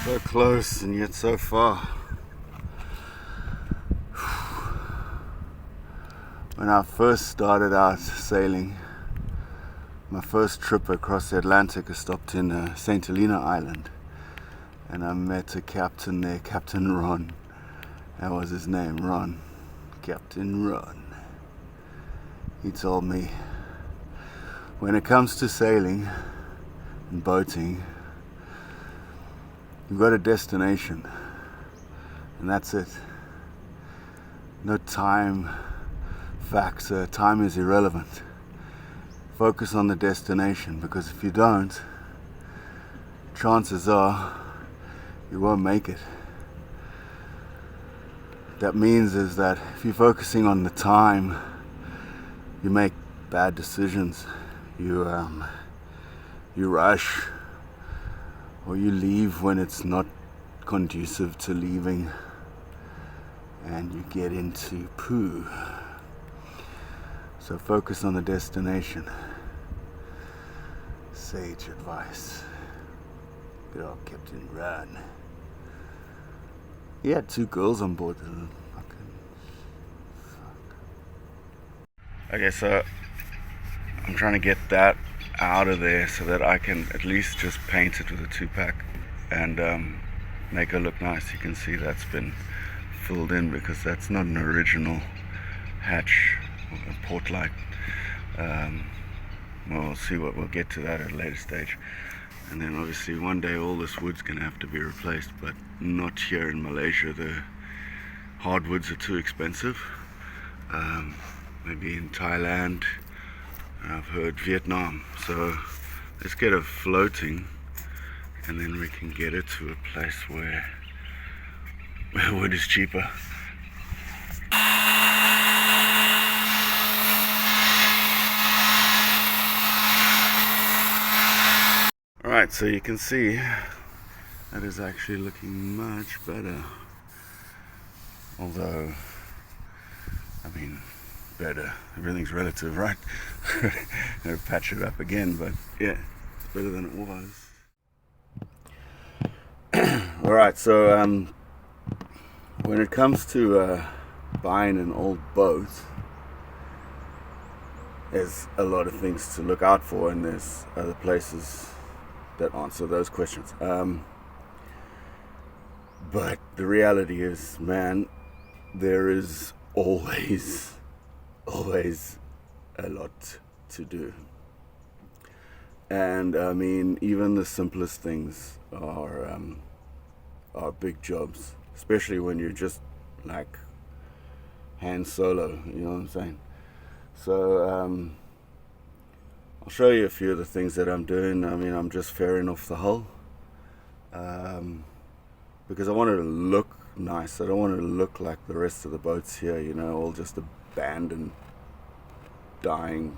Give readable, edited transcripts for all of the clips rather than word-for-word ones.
So close and yet so far. When I first started out sailing, my first trip across the Atlantic, I stopped in St. Helena Island, and I met a captain there, Captain Ron. That was his name, Ron. Captain Ron. He told me, when it comes to sailing and boating, you've got a destination, and that's it. No time factor, time is irrelevant. Focus on the destination, because if you don't, chances are you won't make it. That means is that if you're focusing on the time, you make bad decisions. You rush, or you leave when it's not conducive to leaving, and you get into poo. So focus on the destination. Sage advice. Good old Captain Ron. He had 2 girls on board. Okay, so I'm trying to get that out of there so that I can at least just paint it with a 2-pack and make it look nice. You can see that's been filled in because that's not an original hatch or port light. We'll see what we'll get to that at a later stage. And then obviously one day all this wood's going to have to be replaced, but not here in Malaysia. The hardwoods are too expensive. Maybe in Thailand, I've heard Vietnam. So let's get it floating, and then we can get it to a place where wood is cheaper. Alright, so you can see that is actually looking much better. Although, I mean, better. Everything's relative, right? I'll patch it up again, but yeah, it's better than it was. Alright, so when it comes to buying an old boat, there's a lot of things to look out for, and there's other places that answer those questions. But the reality is, man, there is always a lot to do. And I mean, even the simplest things are big jobs, especially when you're just like hand solo, you know what I'm saying? So I'll show you a few of the things that I'm doing. I mean, I'm just fairing off the hull because I want it to look nice. I don't want it to look like the rest of the boats here, you know, all just abandoned, dying,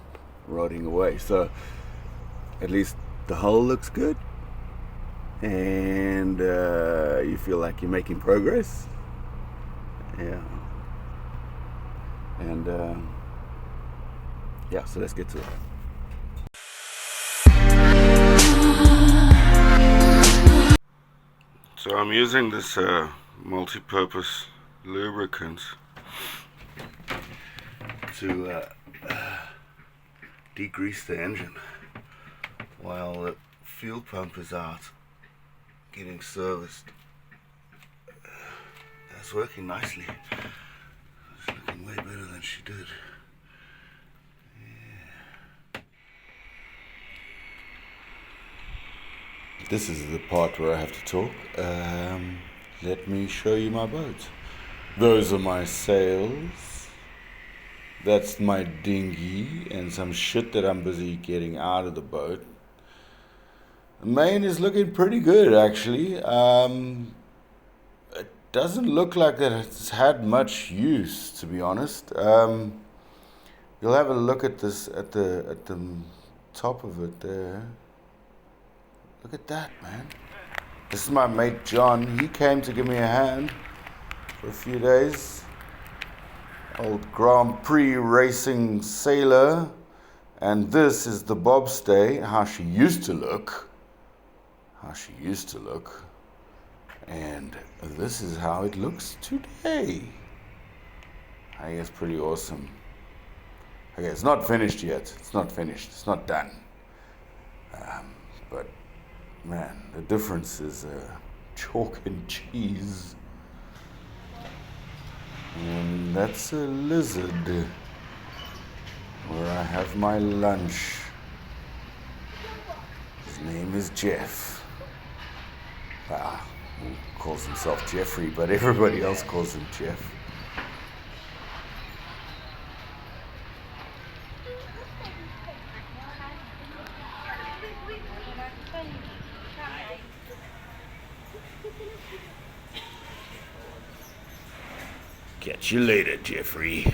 rotting away. So at least the hull looks good, and you feel like you're making progress. Yeah. And yeah, so let's get to it. So I'm using this multi-purpose lubricant to degrease the engine while the fuel pump is out getting serviced. That's working nicely. It's looking way better than she did. This is the part where I have to talk. Let me show you my boat. Those are my sails. That's my dinghy and some shit that I'm busy getting out of the boat. The main is looking pretty good, actually. It doesn't look like that it's had much use, to be honest. You'll have a look at this at the top of it there. Look at that, man. This is my mate John. He came to give me a hand for a few days. Old Grand Prix racing sailor. And this is the bobstay, how she used to look. And this is how it looks today. I guess pretty awesome. Okay, it's not finished yet. It's not finished. It's not done. But man, the difference is chalk and cheese. And that's a lizard where I have my lunch. His name is Jeff. He calls himself Jeffrey, but everybody else calls him Jeff. Catch you later, Jeffrey.